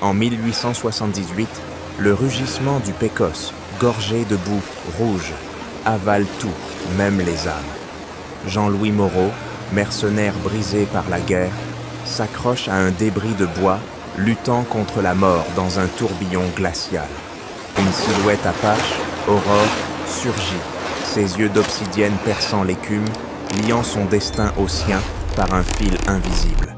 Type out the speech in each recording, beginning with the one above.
En 1878, le rugissement du Pécosse, gorgé de boue rouge, avale tout, même les âmes. Jean-Louis Moreau, mercenaire brisé par la guerre, s'accroche à un débris de bois, luttant contre la mort dans un tourbillon glacial. Une silhouette apache, Aurore, surgit, ses yeux d'obsidienne perçant l'écume, liant son destin au sien par un fil invisible.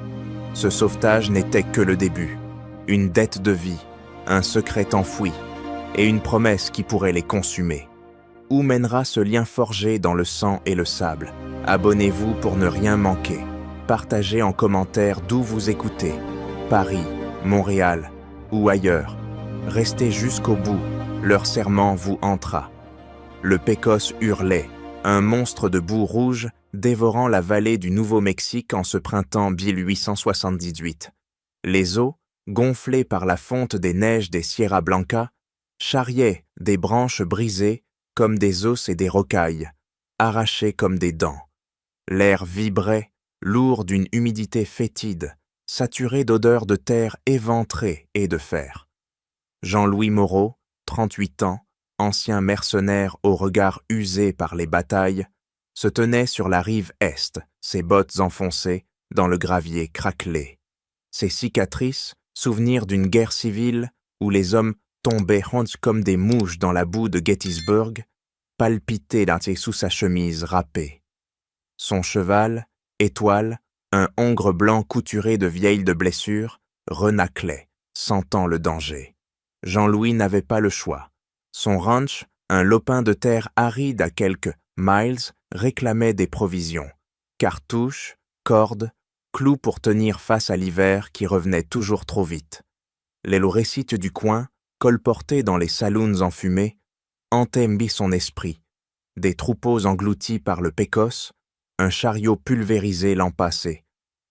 Ce sauvetage n'était que le début, une dette de vie, un secret enfoui, et une promesse qui pourrait les consumer. Où mènera ce lien forgé dans le sang et le sable? Abonnez-vous pour ne rien manquer. Partagez en commentaire d'où vous écoutez, Paris, Montréal ou ailleurs. Restez jusqu'au bout, leur serment vous hantera. Le Pécosse hurlait, un monstre de boue rouge dévorant la vallée du Nouveau-Mexique en ce printemps 1878. Les eaux, gonflées par la fonte des neiges des Sierra Blanca, charriaient des branches brisées comme des os et des rocailles, arrachées comme des dents. L'air vibrait, lourd d'une humidité fétide, saturé d'odeurs de terre éventrée et de fer. Jean-Louis Moreau, 38 ans, ancien mercenaire au regard usé par les batailles, se tenait sur la rive est, ses bottes enfoncées dans le gravier craquelé. Ses cicatrices, souvenirs d'une guerre civile où les hommes tombaient comme des mouches dans la boue de Gettysburg, palpitaient sous sa chemise râpée. Son cheval, Étoile, un hongre blanc couturé de vieilles de blessures, renâclait, sentant le danger. Jean-Louis n'avait pas le choix. Son ranch, un lopin de terre aride à quelques miles, réclamait des provisions. Cartouches, cordes, clous pour tenir face à l'hiver qui revenait toujours trop vite. Les récits du coin, colportés dans les saloons enfumés, hantaient son esprit. Des troupeaux engloutis par le Pécosse, un chariot pulvérisé l'an passé,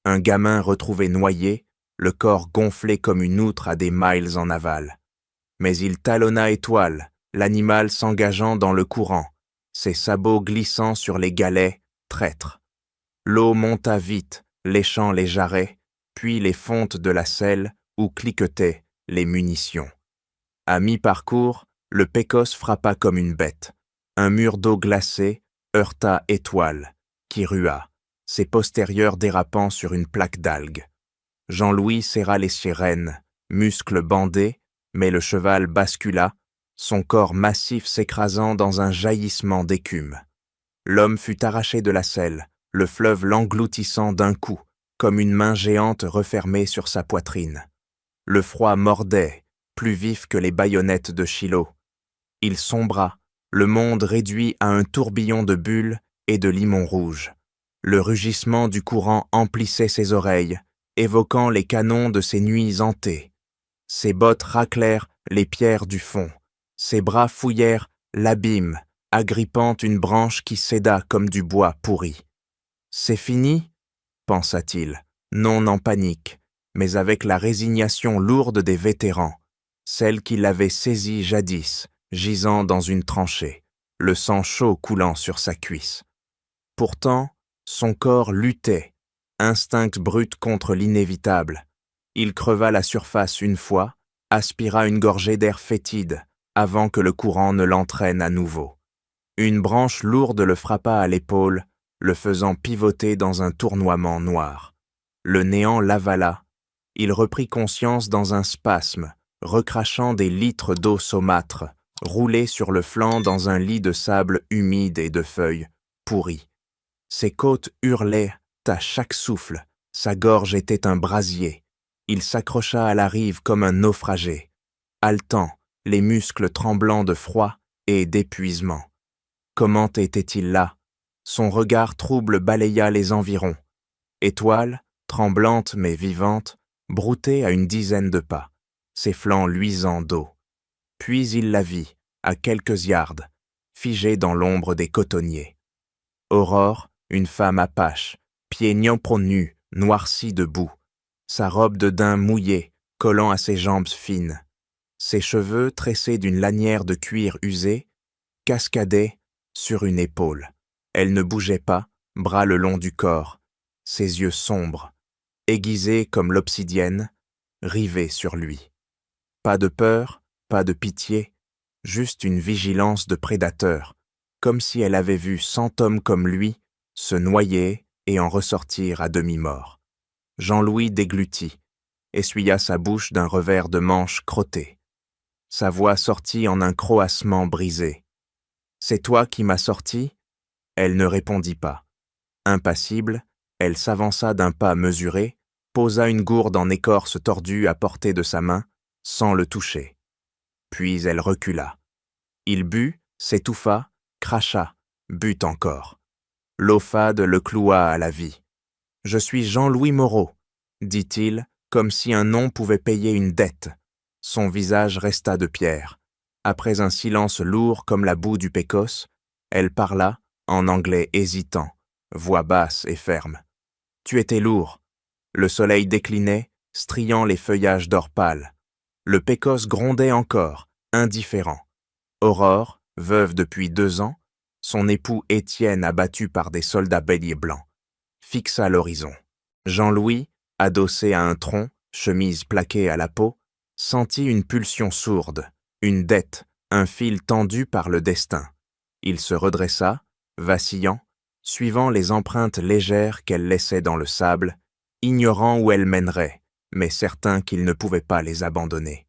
un gamin retrouvé noyé, le corps gonflé comme une outre à des miles en aval. Mais il talonna Étoile, l'animal s'engageant dans le courant, ses sabots glissant sur les galets, traîtres. L'eau monta vite, léchant les jarrets, puis les fontes de la selle où cliquetaient les munitions. À mi-parcours, le Pécosse frappa comme une bête. Un mur d'eau glacée heurta Étoile, qui rua, ses postérieurs dérapant sur une plaque d'algues. Jean-Louis serra les sirènes, muscles bandés, mais le cheval bascula, son corps massif s'écrasant dans un jaillissement d'écume. L'homme fut arraché de la selle, le fleuve l'engloutissant d'un coup, comme une main géante refermée sur sa poitrine. Le froid mordait, plus vif que les baïonnettes de Shiloh. Il sombra, le monde réduit à un tourbillon de bulles et de limon rouge. Le rugissement du courant emplissait ses oreilles, évoquant les canons de ses nuits hantées. Ses bottes raclèrent les pierres du fond. Ses bras fouillèrent l'abîme, agrippant une branche qui céda comme du bois pourri. « C'est fini ?» pensa-t-il, non en panique, mais avec la résignation lourde des vétérans, celle qui l'avait saisi jadis, gisant dans une tranchée, le sang chaud coulant sur sa cuisse. Pourtant, son corps luttait, instinct brut contre l'inévitable. Il creva la surface une fois, aspira une gorgée d'air fétide, avant que le courant ne l'entraîne à nouveau. Une branche lourde le frappa à l'épaule, le faisant pivoter dans un tournoiement noir. Le néant l'avala. Il reprit conscience dans un spasme, recrachant des litres d'eau saumâtre, roulé sur le flanc dans un lit de sable humide et de feuilles pourries. Ses côtes hurlaient à chaque souffle, sa gorge était un brasier. Il s'accrocha à la rive comme un naufragé, haletant, les muscles tremblants de froid et d'épuisement. Comment était-il là? Son regard trouble balaya les environs. Étoile, tremblante mais vivante, broutait à une dizaine de pas, ses flancs luisants d'eau. Puis il la vit, à quelques yards, figée dans l'ombre des cotonniers. Aurore, une femme apache, pieds nus, noircis de boue, sa robe de daim mouillée, collant à ses jambes fines. Ses cheveux, tressés d'une lanière de cuir usé, cascadaient sur une épaule. Elle ne bougeait pas, bras le long du corps, ses yeux sombres, aiguisés comme l'obsidienne, rivés sur lui. Pas de peur, pas de pitié, juste une vigilance de prédateur, comme si elle avait vu 100 hommes comme lui se noyer et en ressortir à demi-mort. Jean-Louis déglutit, essuya sa bouche d'un revers de manche crotté. Sa voix sortit en un croassement brisé. « C'est toi qui m'as sorti ?» Elle ne répondit pas. Impassible, elle s'avança d'un pas mesuré, posa une gourde en écorce tordue à portée de sa main, sans le toucher. Puis elle recula. Il but, s'étouffa, cracha, but encore. L'eau fade le cloua à la vie. « Je suis Jean-Louis Moreau », dit-il, comme si un nom pouvait payer une dette. Son visage resta de pierre. Après un silence lourd comme la boue du Pécosse, elle parla, en anglais hésitant, voix basse et ferme. « Tu étais lourd. » Le soleil déclinait, striant les feuillages d'or pâle. Le Pécosse grondait encore, indifférent. Aurore, veuve depuis 2 ans, son époux Étienne abattu par des soldats béliers blancs, fixa l'horizon. Jean-Louis, adossé à un tronc, chemise plaquée à la peau, sentit une pulsion sourde, une dette, un fil tendu par le destin. Il se redressa, vacillant, suivant les empreintes légères qu'elle laissait dans le sable, ignorant où elles mèneraient, mais certain qu'il ne pouvait pas les abandonner.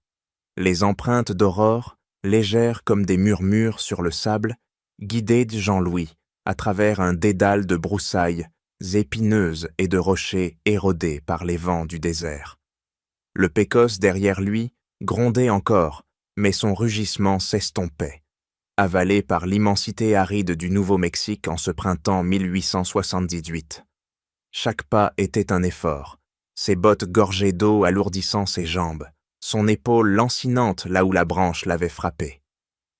Les empreintes d'Aurore, légères comme des murmures sur le sable, guidaient Jean-Louis à travers un dédale de broussailles épineuses et de rochers érodés par les vents du désert. Le Pécosse derrière lui grondait encore, mais son rugissement s'estompait. Avalé par l'immensité aride du Nouveau-Mexique en ce printemps 1878. Chaque pas était un effort, ses bottes gorgées d'eau alourdissant ses jambes, son épaule lancinante là où la branche l'avait frappé.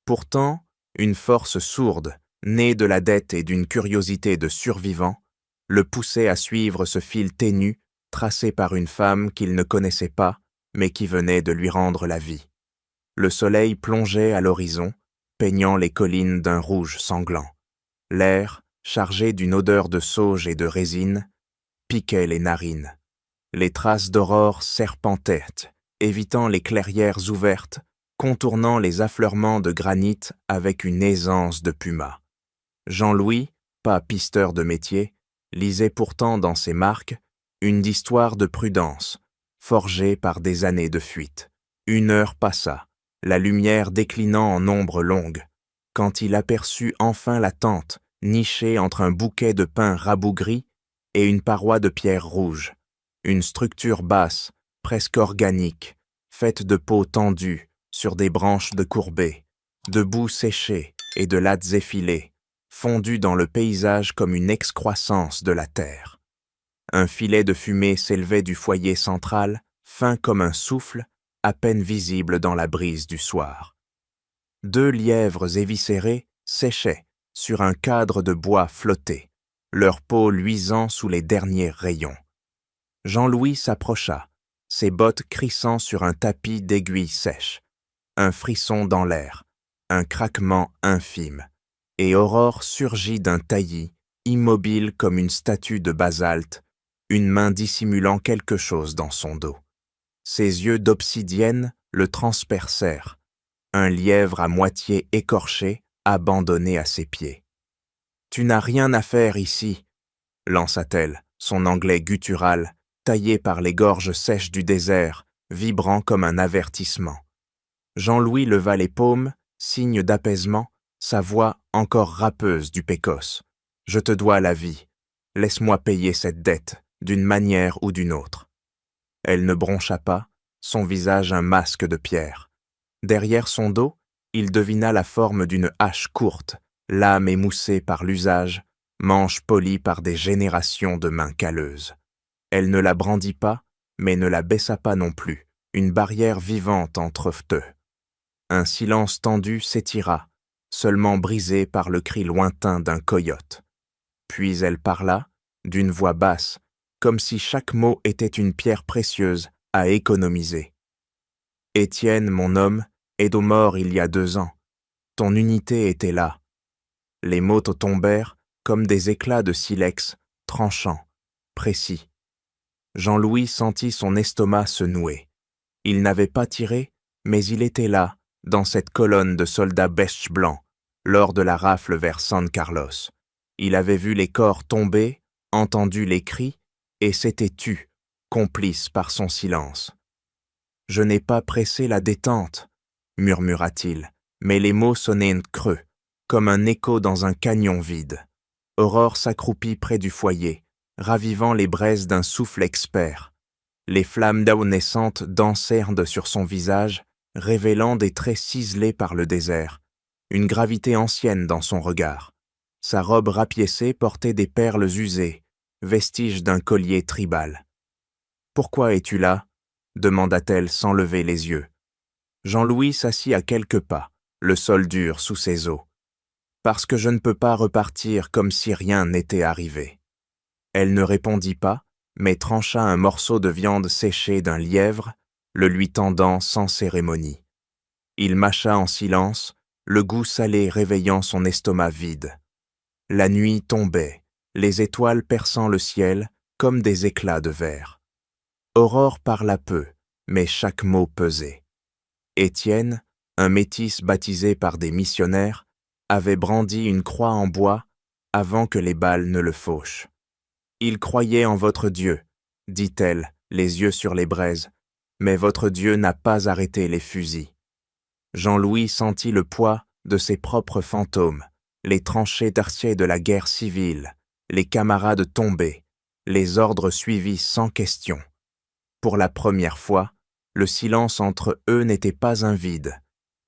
Pourtant, une force sourde, née de la dette et d'une curiosité de survivant, le poussait à suivre ce fil ténu tracé par une femme qu'il ne connaissait pas, mais qui venait de lui rendre la vie. Le soleil plongeait à l'horizon, peignant les collines d'un rouge sanglant. L'air, chargé d'une odeur de sauge et de résine, piquait les narines. Les traces d'aurore serpentaient, évitant les clairières ouvertes, contournant les affleurements de granit avec une aisance de puma. Jean-Louis, pas pisteur de métier, lisait pourtant dans ses marques une histoire de prudence, forgée par des années de fuite. 1 heure passa, la lumière déclinant en ombre longue, quand il aperçut enfin la tente, nichée entre un bouquet de pins rabougris et une paroi de pierre rouge, une structure basse, presque organique, faite de peaux tendues sur des branches de courbée, de boue séchée et de lattes effilées, fondue dans le paysage comme une excroissance de la terre. Un filet de fumée s'élevait du foyer central, fin comme un souffle, à peine visible dans la brise du soir. 2 lièvres éviscérés séchaient sur un cadre de bois flotté, leur peau luisant sous les derniers rayons. Jean-Louis s'approcha, ses bottes crissant sur un tapis d'aiguilles sèches, un frisson dans l'air, un craquement infime, et Aurore surgit d'un taillis, immobile comme une statue de basalte, une main dissimulant quelque chose dans son dos. Ses yeux d'obsidienne le transpercèrent, un lièvre à moitié écorché, abandonné à ses pieds. « Tu n'as rien à faire ici », lança-t-elle, son anglais guttural, taillé par les gorges sèches du désert, vibrant comme un avertissement. Jean-Louis leva les paumes, signe d'apaisement, sa voix encore râpeuse du Pécosse. « Je te dois la vie. Laisse-moi payer cette dette, d'une manière ou d'une autre. » Elle ne broncha pas, son visage un masque de pierre. Derrière son dos, il devina la forme d'une hache courte, lame émoussée par l'usage, manche polie par des générations de mains calleuses. Elle ne la brandit pas, mais ne la baissa pas non plus, une barrière vivante entre eux. Un silence tendu s'étira, seulement brisé par le cri lointain d'un coyote. Puis elle parla, d'une voix basse, comme si chaque mot était une pierre précieuse à économiser. « Étienne, mon homme, est mort il y a 2 ans. Ton unité était là. » Les mots tombèrent comme des éclats de silex, tranchants, précis. Jean-Louis sentit son estomac se nouer. Il n'avait pas tiré, mais il était là, dans cette colonne de soldats beige blancs, lors de la rafle vers San Carlos. Il avait vu les corps tomber, entendu les cris, et s'était tu, complice par son silence. « Je n'ai pas pressé la détente, » murmura-t-il, mais les mots sonnaient creux, comme un écho dans un canyon vide. Aurore s'accroupit près du foyer, ravivant les braises d'un souffle expert. Les flammes d'eau naissantes dansèrent sur son visage, révélant des traits ciselés par le désert, une gravité ancienne dans son regard. Sa robe rapiécée portait des perles usées, vestiges d'un collier tribal. « Pourquoi es-tu là » demanda-t-elle sans lever les yeux. Jean-Louis s'assit à quelques pas, le sol dur sous ses os. « Parce que je ne peux pas repartir comme si rien n'était arrivé. » Elle ne répondit pas, mais trancha un morceau de viande séchée d'un lièvre, le lui tendant sans cérémonie. Il mâcha en silence, le goût salé réveillant son estomac vide. La nuit tombait, les étoiles perçant le ciel comme des éclats de verre. Aurore parla peu, mais chaque mot pesait. Étienne, un métis baptisé par des missionnaires, avait brandi une croix en bois avant que les balles ne le fauchent. « Il croyait en votre Dieu, » dit-elle, les yeux sur les braises, « mais votre Dieu n'a pas arrêté les fusils. » Jean-Louis sentit le poids de ses propres fantômes, les tranchées d'arciers de la guerre civile, les camarades tombés, les ordres suivis sans question. Pour la première fois, le silence entre eux n'était pas un vide,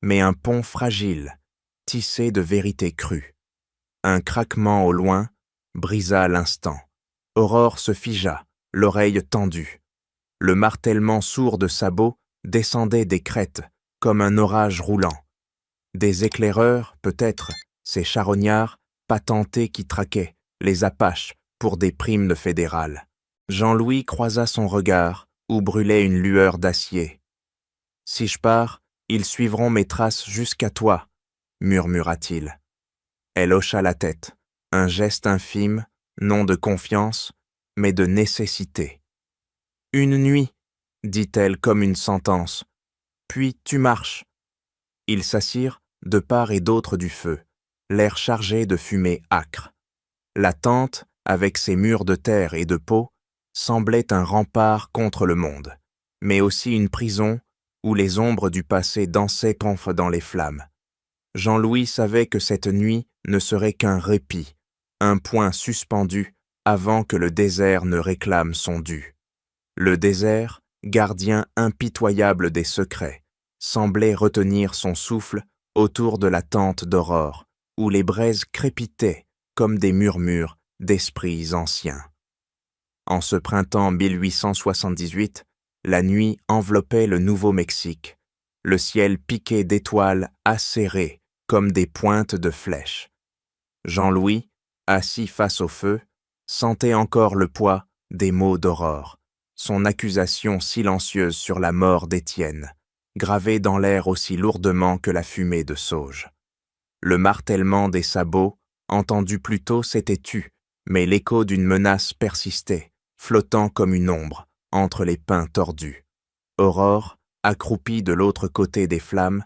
mais un pont fragile, tissé de vérités crues. Un craquement au loin brisa l'instant. Aurore se figea, l'oreille tendue. Le martèlement sourd de sabots descendait des crêtes, comme un orage roulant. Des éclaireurs, peut-être, ces charognards, patentés qui traquaient, les Apaches, pour des primes fédérales. Jean-Louis croisa son regard, où brûlait une lueur d'acier. « Si je pars, ils suivront mes traces jusqu'à toi, » murmura-t-il. Elle hocha la tête, un geste infime, non de confiance, mais de nécessité. « Une nuit, » dit-elle comme une sentence, « puis tu marches. » Ils s'assirent de part et d'autre du feu, l'air chargé de fumée âcre. La tente, avec ses murs de terre et de peau, semblait un rempart contre le monde, mais aussi une prison où les ombres du passé dansaient dans les flammes. Jean-Louis savait que cette nuit ne serait qu'un répit, un point suspendu avant que le désert ne réclame son dû. Le désert, gardien impitoyable des secrets, semblait retenir son souffle autour de la tente d'Aurore, où les braises crépitaient comme des murmures d'esprits anciens. En ce printemps 1878, la nuit enveloppait le Nouveau-Mexique, le ciel piqué d'étoiles acérées comme des pointes de flèches. Jean-Louis, assis face au feu, sentait encore le poids des mots d'Aurore, son accusation silencieuse sur la mort d'Étienne, gravée dans l'air aussi lourdement que la fumée de sauge. Le martèlement des sabots, entendu plus tôt, s'était tu, mais l'écho d'une menace persistait, flottant comme une ombre, entre les pins tordus. Aurore, accroupie de l'autre côté des flammes,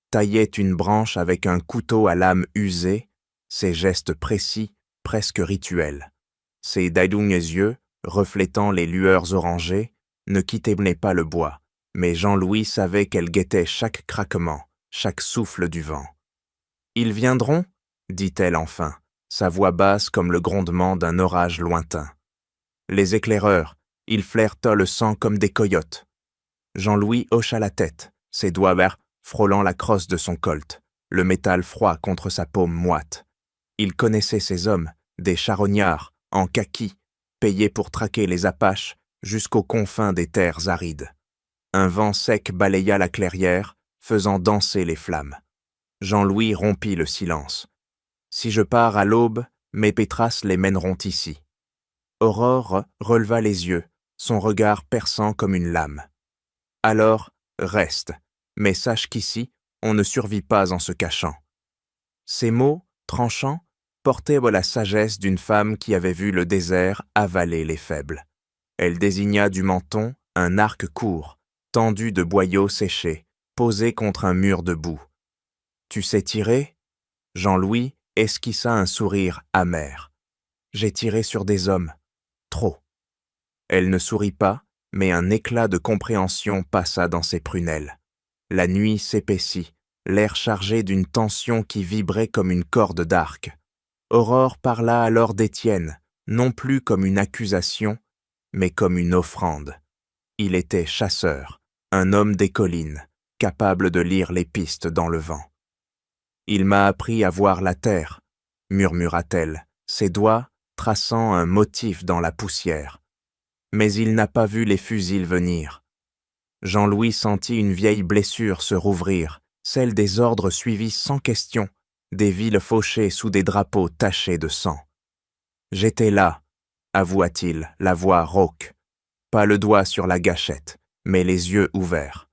taillait une branche avec un couteau à lame usée, ses gestes précis, presque rituels. Ses daidounes yeux, reflétant les lueurs orangées, ne quittaient pas le bois, mais Jean-Louis savait qu'elle guettait chaque craquement, chaque souffle du vent. « Ils viendront » dit-elle enfin, sa voix basse comme le grondement d'un orage lointain. « Les éclaireurs, ils flairent le sang comme des coyotes. » Jean-Louis hocha la tête, ses doigts verts frôlant la crosse de son colt, le métal froid contre sa paume moite. Il connaissait ces hommes, des charognards, en kaki, payés pour traquer les Apaches jusqu'aux confins des terres arides. Un vent sec balaya la clairière, faisant danser les flammes. Jean-Louis rompit le silence. « Si je pars à l'aube, mes pétrasses les mèneront ici. » Aurore releva les yeux, son regard perçant comme une lame. « Alors, reste, mais sache qu'ici, on ne survit pas en se cachant. » Ces mots, tranchants, portaient la sagesse d'une femme qui avait vu le désert avaler les faibles. Elle désigna du menton un arc court, tendu de boyaux séchés, posé contre un mur de boue. « Tu sais tirer ?» Jean-Louis esquissa un sourire amer. « J'ai tiré sur des hommes. Trop. » Elle ne sourit pas, mais un éclat de compréhension passa dans ses prunelles. La nuit s'épaissit, l'air chargé d'une tension qui vibrait comme une corde d'arc. Aurore parla alors d'Étienne, non plus comme une accusation, mais comme une offrande. Il était chasseur, un homme des collines, capable de lire les pistes dans le vent. « Il m'a appris à voir la terre, » murmura-t-elle, ses doigts traçant un motif dans la poussière. Mais il n'a pas vu les fusils venir. Jean-Louis sentit une vieille blessure se rouvrir, celle des ordres suivis sans question, des villes fauchées sous des drapeaux tachés de sang. « J'étais là, » avoua-t-il, la voix rauque, pas le doigt sur la gâchette, mais les yeux ouverts.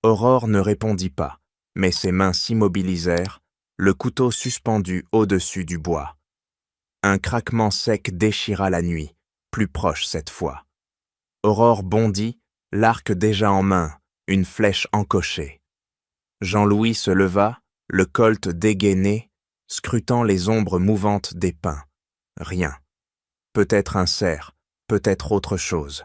Aurore ne répondit pas, mais ses mains s'immobilisèrent, le couteau suspendu au-dessus du bois. Un craquement sec déchira la nuit, plus proche cette fois. Aurore bondit, l'arc déjà en main, une flèche encochée. Jean-Louis se leva, le colt dégainé, scrutant les ombres mouvantes des pins. Rien. Peut-être un cerf, peut-être autre chose.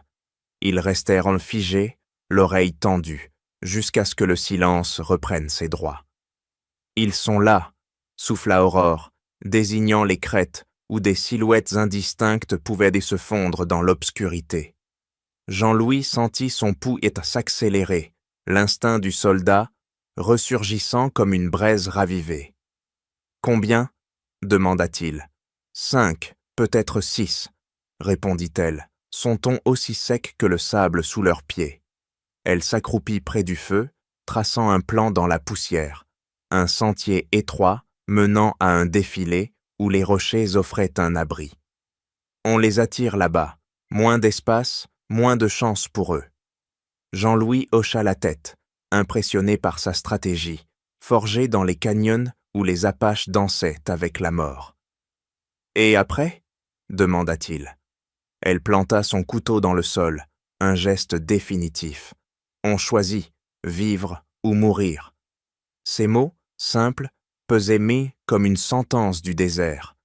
Ils restèrent figés, l'oreille tendue, jusqu'à ce que le silence reprenne ses droits. « Ils sont là !» souffla Aurore, désignant les crêtes où des silhouettes indistinctes pouvaient se fondre dans l'obscurité. Jean-Louis sentit son pouls s'accélérer, l'instinct du soldat ressurgissant comme une braise ravivée. « Combien ?» demanda-t-il. « 5, peut-être 6, répondit-elle, son ton aussi sec que le sable sous leurs pieds. Elle s'accroupit près du feu, traçant un plan dans la poussière, un sentier étroit menant à un défilé où les rochers offraient un abri. On les attire là-bas, moins d'espace, moins de chance pour eux. Jean-Louis hocha la tête, impressionné par sa stratégie, forgée dans les canyons où les Apaches dansaient avec la mort. « Et après ?» demanda-t-il. Elle planta son couteau dans le sol, un geste définitif. On choisit, vivre ou mourir. Ces mots, simples, pesaient mais comme une sentence du désert.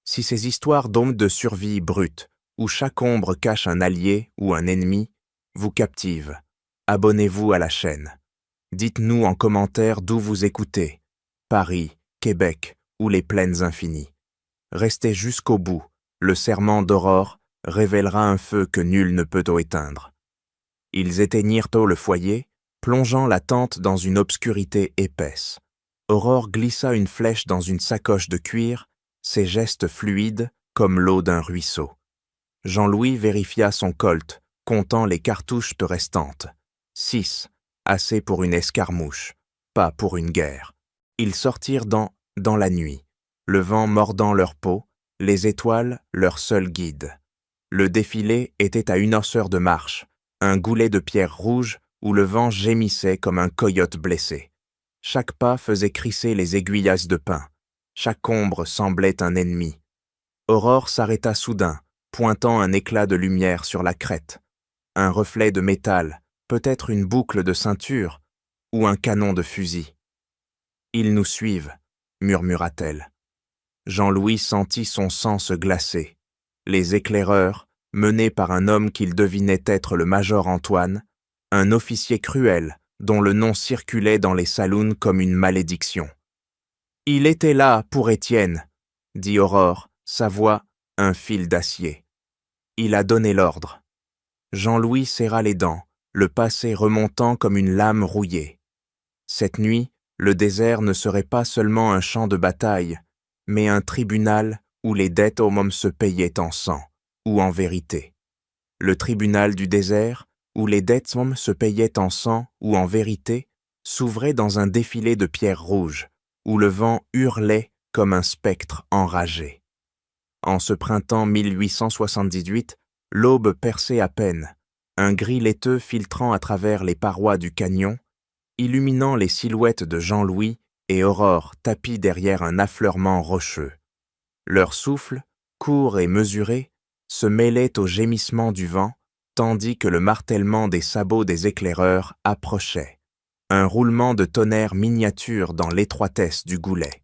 Si ces histoires d'hommes de survie brute, où chaque ombre cache un allié ou un ennemi, vous captivent, abonnez-vous à la chaîne. Dites-nous en commentaire d'où vous écoutez, Paris, Québec ou les plaines infinies. Restez jusqu'au bout, le serment d'Aurore révélera un feu que nul ne peut éteindre. Ils éteignirent tôt le foyer, plongeant la tente dans une obscurité épaisse. Aurore glissa une flèche dans une sacoche de cuir, ses gestes fluides comme l'eau d'un ruisseau. Jean-Louis vérifia son colt, comptant les cartouches restantes. 6, assez pour une escarmouche, pas pour une guerre. Ils sortirent dans la nuit, le vent mordant leur peau, les étoiles leur seul guide. Le défilé était à 1 heure de marche, un goulet de pierre rouge où le vent gémissait comme un coyote blessé. Chaque pas faisait crisser les aiguillasses de pin. Chaque ombre semblait un ennemi. Aurore s'arrêta soudain, pointant un éclat de lumière sur la crête. Un reflet de métal, peut-être une boucle de ceinture, ou un canon de fusil. « Ils nous suivent », murmura-t-elle. Jean-Louis sentit son sang se glacer. Les éclaireurs, menés par un homme qu'il devinait être le major Antoine, un officier cruel dont le nom circulait dans les saloons comme une malédiction. « Il était là pour Étienne », dit Aurore, sa voix un fil d'acier. « Il a donné l'ordre. » Jean-Louis serra les dents, le passé remontant comme une lame rouillée. Cette nuit, le désert ne serait pas seulement un champ de bataille, mais un tribunal où les dettes aux hommes se payaient en sang, ou en vérité. Le tribunal du désert, où les dettes hommes se payaient en sang ou en vérité, s'ouvrait dans un défilé de pierres rouges, où le vent hurlait comme un spectre enragé. En ce printemps 1878, l'aube perçait à peine, un gris laiteux filtrant à travers les parois du canyon, illuminant les silhouettes de Jean-Louis et Aurore tapis derrière un affleurement rocheux. Leur souffle, court et mesuré, se mêlait au gémissement du vent, tandis que le martèlement des sabots des éclaireurs approchait, un roulement de tonnerre miniature dans l'étroitesse du goulet.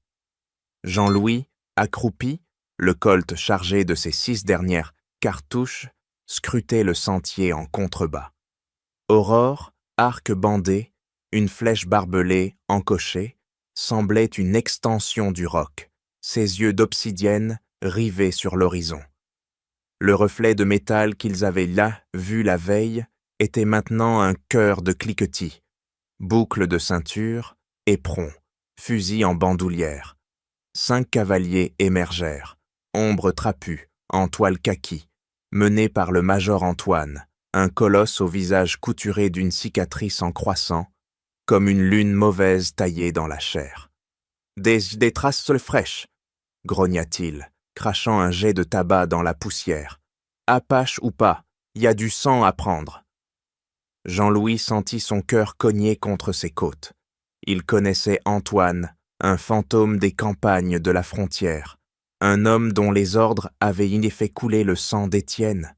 Jean-Louis, accroupi, le colt chargé de ses 6 dernières cartouches, scrutait le sentier en contrebas. Aurore, arc bandé, une flèche barbelée, encochée, semblait une extension du roc, ses yeux d'obsidienne rivés sur l'horizon. Le reflet de métal qu'ils avaient là vu la veille était maintenant un cœur de cliquetis, boucle de ceinture, éperon, fusil en bandoulière. 5 cavaliers émergèrent, ombre trapue, en toile kaki, menés par le major Antoine, un colosse au visage couturé d'une cicatrice en croissant, comme une lune mauvaise taillée dans la chair. Des traces fraîches, grogna-t-il, crachant un jet de tabac dans la poussière. Apache ou pas, y a du sang à prendre. Jean-Louis sentit son cœur cogner contre ses côtes. Il connaissait Antoine, un fantôme des campagnes de la frontière, un homme dont les ordres avaient fait couler le sang d'Étienne.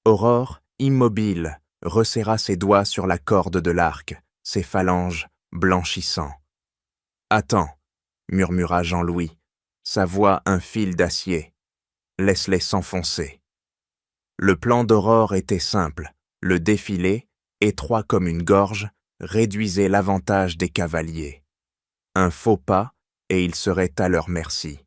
Aurore, immobile, resserra ses doigts sur la corde de l'arc, ses phalanges blanchissant. « Attends, » murmura Jean-Louis, sa voix un fil d'acier. « Laisse-les s'enfoncer. » Le plan d'Aurore était simple, le défilé, étroit comme une gorge, réduisait l'avantage des cavaliers. Un faux pas, et ils seraient à leur merci.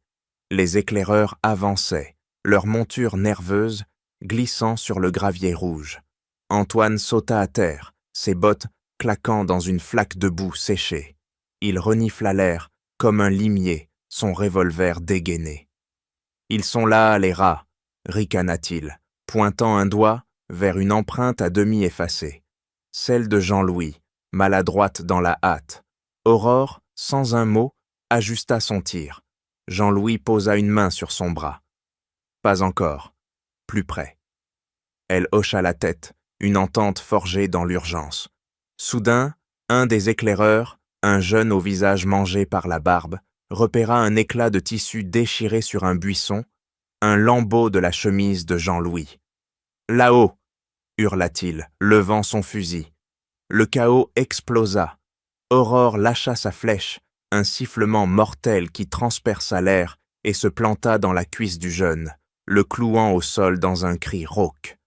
Les éclaireurs avançaient, leur monture nerveuse, glissant sur le gravier rouge. Antoine sauta à terre, ses bottes claquant dans une flaque de boue séchée. Il renifla l'air, comme un limier, son revolver dégainé. « Ils sont là, les rats !» ricana-t-il, pointant un doigt vers une empreinte à demi effacée. Celle de Jean-Louis, maladroite dans la hâte. Aurore, sans un mot, ajusta son tir. Jean-Louis posa une main sur son bras. Pas encore. Plus près. Elle hocha la tête, une entente forgée dans l'urgence. Soudain, un des éclaireurs, un jeune au visage mangé par la barbe, repéra un éclat de tissu déchiré sur un buisson, un lambeau de la chemise de Jean-Louis. « Là-haut !» hurla-t-il, levant son fusil. Le chaos explosa. Aurore lâcha sa flèche, un sifflement mortel qui transperça l'air et se planta dans la cuisse du jeune, le clouant au sol dans un cri rauque.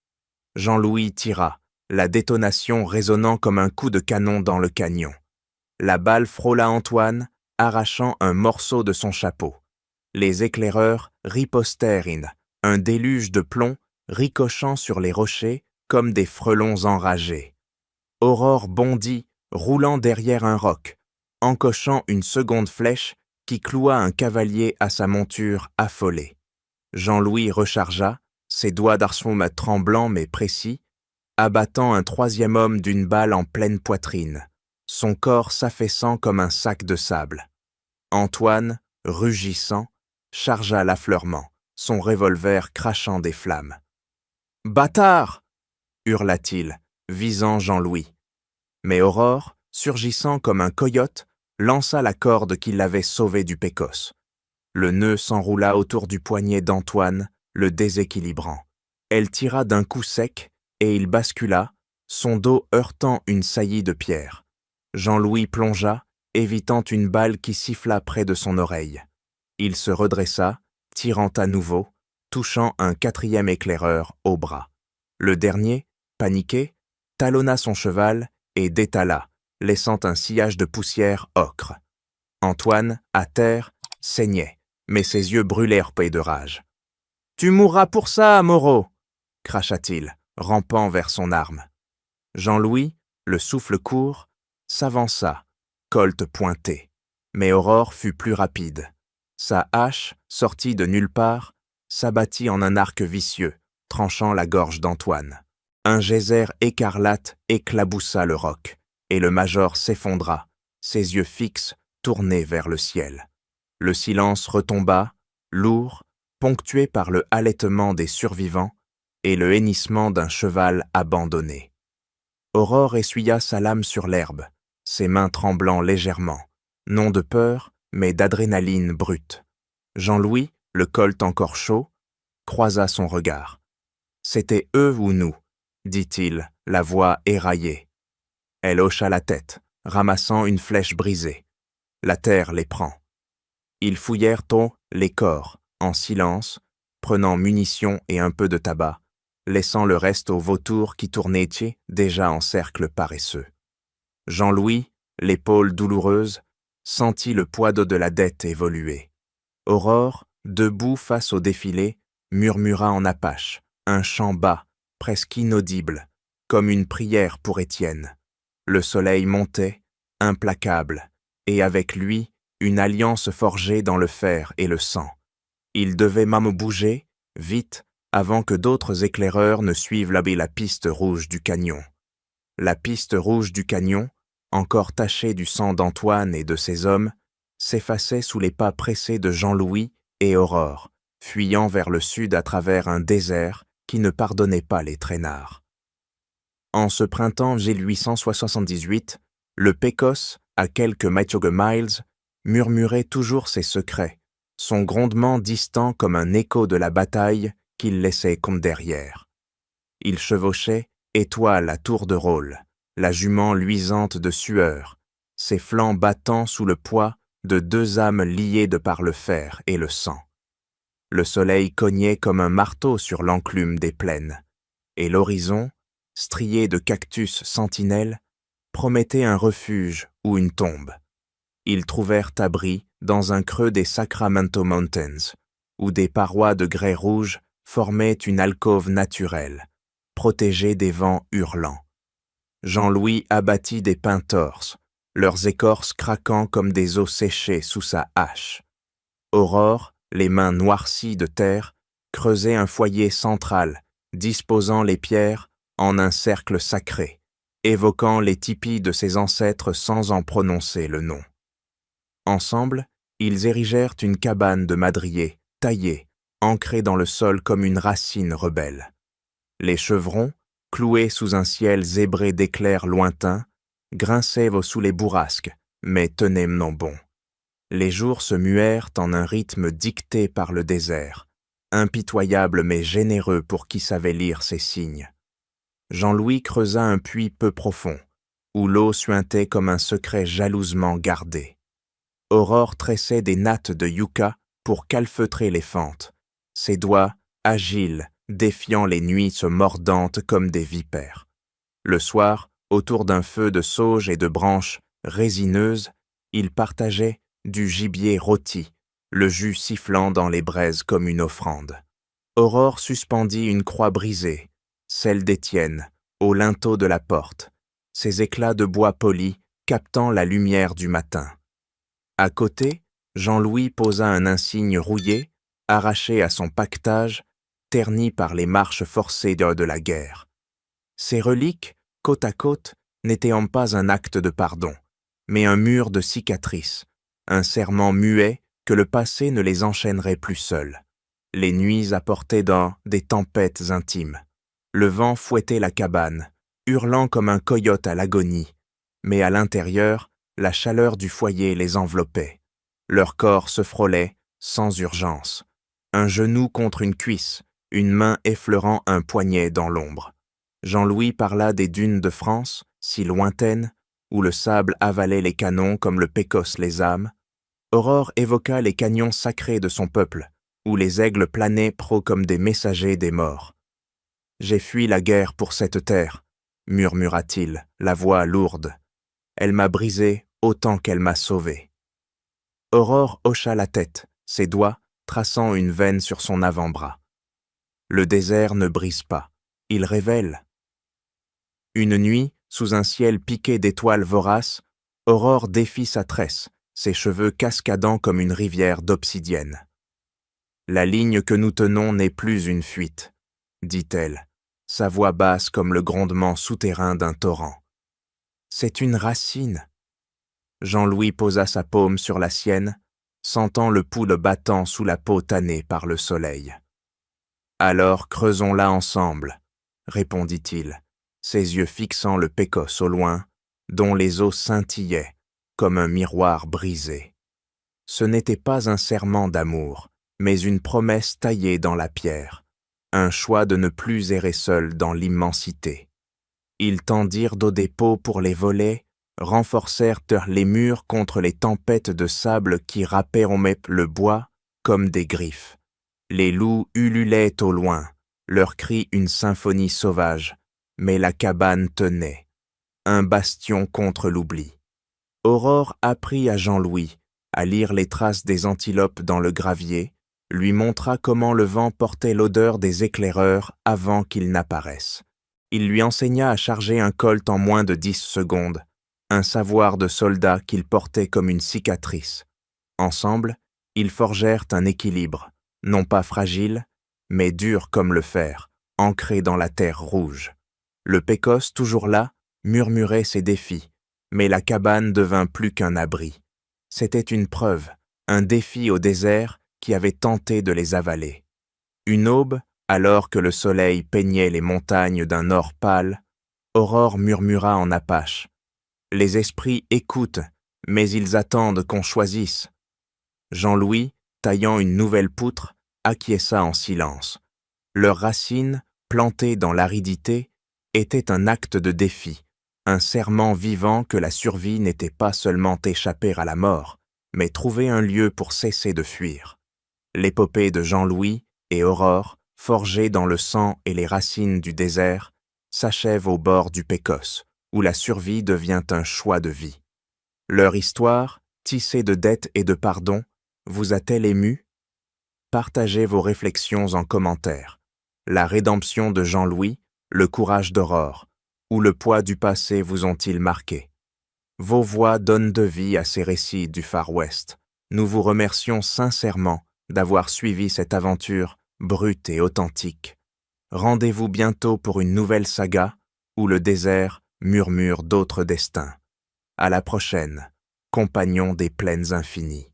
Jean-Louis tira, la détonation résonnant comme un coup de canon dans le canyon. La balle frôla Antoine, arrachant un morceau de son chapeau. Les éclaireurs ripostèrent, un déluge de plomb ricochant sur les rochers comme des frelons enragés. Aurore bondit, roulant derrière un roc, encochant une seconde flèche qui cloua un cavalier à sa monture affolée. Jean-Louis rechargea, ses doigts d'Arsum tremblants mais précis, abattant un troisième homme d'une balle en pleine poitrine, son corps s'affaissant comme un sac de sable. Antoine, rugissant, chargea l'affleurement, son revolver crachant des flammes. « Bâtard !» hurla-t-il, visant Jean-Louis. Mais Aurore, surgissant comme un coyote, lança la corde qui l'avait sauvé du pécosse. Le nœud s'enroula autour du poignet d'Antoine, le déséquilibrant. Elle tira d'un coup sec et il bascula, son dos heurtant une saillie de pierre. Jean-Louis plongea, évitant une balle qui siffla près de son oreille. Il se redressa, tirant à nouveau, touchant un quatrième éclaireur au bras. Le dernier, paniqué, talonna son cheval et détala, laissant un sillage de poussière ocre. Antoine, à terre, saignait, mais ses yeux brûlèrent de rage. « Tu mourras pour ça, Moreau !» cracha-t-il, rampant vers son arme. Jean-Louis, le souffle court, s'avança, colt pointé. Mais Aurore fut plus rapide. Sa hache, sortie de nulle part, s'abattit en un arc vicieux, tranchant la gorge d'Antoine. Un geyser écarlate éclaboussa le roc, et le major s'effondra, ses yeux fixes tournés vers le ciel. Le silence retomba, lourd, ponctué par le halètement des survivants et le hennissement d'un cheval abandonné. Aurore essuya sa lame sur l'herbe, ses mains tremblant légèrement, non de peur, mais d'adrénaline brute. Jean-Louis, le colt encore chaud, croisa son regard. « C'était eux ou nous ?» dit-il, la voix éraillée. Elle hocha la tête, ramassant une flèche brisée. La terre les prend. Ils fouillèrent tôt les corps, en silence, prenant munitions et un peu de tabac, laissant le reste aux vautours qui tournaient déjà en cercle paresseux. Jean-Louis, l'épaule douloureuse, sentit le poids de la dette évoluer. Aurore, debout face au défilé, murmura en apache, un chant bas, presque inaudible, comme une prière pour Étienne. Le soleil montait, implacable, et avec lui, une alliance forgée dans le fer et le sang. Il devait même bouger, vite, avant que d'autres éclaireurs ne suivent la piste rouge du canyon. La piste rouge du canyon, encore tachée du sang d'Antoine et de ses hommes, s'effaçait sous les pas pressés de Jean-Louis et Aurore, fuyant vers le sud à travers un désert qui ne pardonnait pas les traînards. En ce printemps 1878, le Pecos, à quelques miles, murmurait toujours ses secrets, son grondement distant comme un écho de la bataille qu'il laissait comme derrière. Il chevauchait, étoile à tour de rôle, la jument luisante de sueur, ses flancs battant sous le poids de deux âmes liées de par le fer et le sang. Le soleil cognait comme un marteau sur l'enclume des plaines, et l'horizon, strié de cactus sentinelles, promettait un refuge ou une tombe. Ils trouvèrent abri dans un creux des Sacramento Mountains, où des parois de grès rouge formaient une alcôve naturelle, protégée des vents hurlants. Jean-Louis abattit des pins torses, leurs écorces craquant comme des os séchés sous sa hache. Aurore, les mains noircies de terre, creusait un foyer central, disposant les pierres en un cercle sacré, évoquant les tipis de ses ancêtres sans en prononcer le nom. Ensemble, ils érigèrent une cabane de madriers, taillée, ancrée dans le sol comme une racine rebelle. Les chevrons, cloués sous un ciel zébré d'éclairs lointains, grinçaient sous les bourrasques, mais tenaient non bon. Les jours se muèrent en un rythme dicté par le désert, impitoyable mais généreux pour qui savait lire ses signes. Jean-Louis creusa un puits peu profond, où l'eau suintait comme un secret jalousement gardé. Aurore tressait des nattes de yucca pour calfeutrer les fentes, ses doigts, agiles, défiant les nuits se mordantes comme des vipères. Le soir, autour d'un feu de sauge et de branches résineuses, ils partageaient du gibier rôti, le jus sifflant dans les braises comme une offrande. Aurore suspendit une croix brisée, celle d'Étienne, au linteau de la porte, ses éclats de bois poli captant la lumière du matin. À côté, Jean-Louis posa un insigne rouillé, arraché à son paquetage, terni par les marches forcées de la guerre. Ces reliques, côte à côte, n'étaient pas un acte de pardon, mais un mur de cicatrices, un serment muet que le passé ne les enchaînerait plus seuls. Les nuits apportaient dans des tempêtes intimes. Le vent fouettait la cabane, hurlant comme un coyote à l'agonie, mais à l'intérieur, la chaleur du foyer les enveloppait. Leur corps se frôlait, sans urgence. Un genou contre une cuisse, une main effleurant un poignet dans l'ombre. Jean-Louis parla des dunes de France, si lointaines, où le sable avalait les canons comme le Pecos les âmes. Aurore évoqua les canyons sacrés de son peuple, où les aigles planaient comme des messagers des morts. « J'ai fui la guerre pour cette terre », murmura-t-il, la voix lourde. « Elle m'a brisé autant qu'elle m'a sauvé. » Aurore hocha la tête, ses doigts traçant une veine sur son avant-bras. Le désert ne brise pas, il révèle. Une nuit, sous un ciel piqué d'étoiles voraces, Aurore défit sa tresse, ses cheveux cascadant comme une rivière d'obsidienne. « La ligne que nous tenons n'est plus une fuite, » dit-elle, sa voix basse comme le grondement souterrain d'un torrent. « C'est une racine. » Jean-Louis posa sa paume sur la sienne, sentant le pouls battant sous la peau tannée par le soleil. « Alors creusons-la ensemble, » répondit-il, ses yeux fixant le Pecos au loin, dont les eaux scintillaient comme un miroir brisé. Ce n'était pas un serment d'amour, mais une promesse taillée dans la pierre, un choix de ne plus errer seul dans l'immensité. Ils tendirent d'eau dépôt pour les volets, renforcèrent les murs contre les tempêtes de sable qui râpaient le bois comme des griffes. Les loups ululaient au loin, leurs cris une symphonie sauvage, mais la cabane tenait, un bastion contre l'oubli. Aurore apprit à Jean-Louis à lire les traces des antilopes dans le gravier, lui montra comment le vent portait l'odeur des éclaireurs avant qu'ils n'apparaissent. Il lui enseigna à charger un colt en moins de 10 secondes, un savoir de soldat qu'il portait comme une cicatrice. Ensemble, ils forgèrent un équilibre, non pas fragile, mais dur comme le fer, ancré dans la terre rouge. Le Pécosse, toujours là, murmurait ses défis, mais la cabane devint plus qu'un abri. C'était une preuve, un défi au désert qui avait tenté de les avaler. Une aube, alors que le soleil peignait les montagnes d'un or pâle, Aurore murmura en apache. « Les esprits écoutent, mais ils attendent qu'on choisisse. » Jean-Louis, taillant une nouvelle poutre, acquiesça en silence. Leurs racines, plantées dans l'aridité, étaient un acte de défi, un serment vivant que la survie n'était pas seulement échapper à la mort, mais trouver un lieu pour cesser de fuir. L'épopée de Jean-Louis et Aurore, forgée dans le sang et les racines du désert, s'achève au bord du Pécosse, où la survie devient un choix de vie. Leur histoire, tissée de dettes et de pardon, vous a-t-elle ému? Partagez vos réflexions en commentaire. La rédemption de Jean-Louis, le courage d'Aurore, ou le poids du passé vous ont-ils marqué? Vos voix donnent de vie à ces récits du Far West. Nous vous remercions sincèrement d'avoir suivi cette aventure brute et authentique. Rendez-vous bientôt pour une nouvelle saga où le désert murmure d'autres destins. À la prochaine, compagnons des plaines infinies.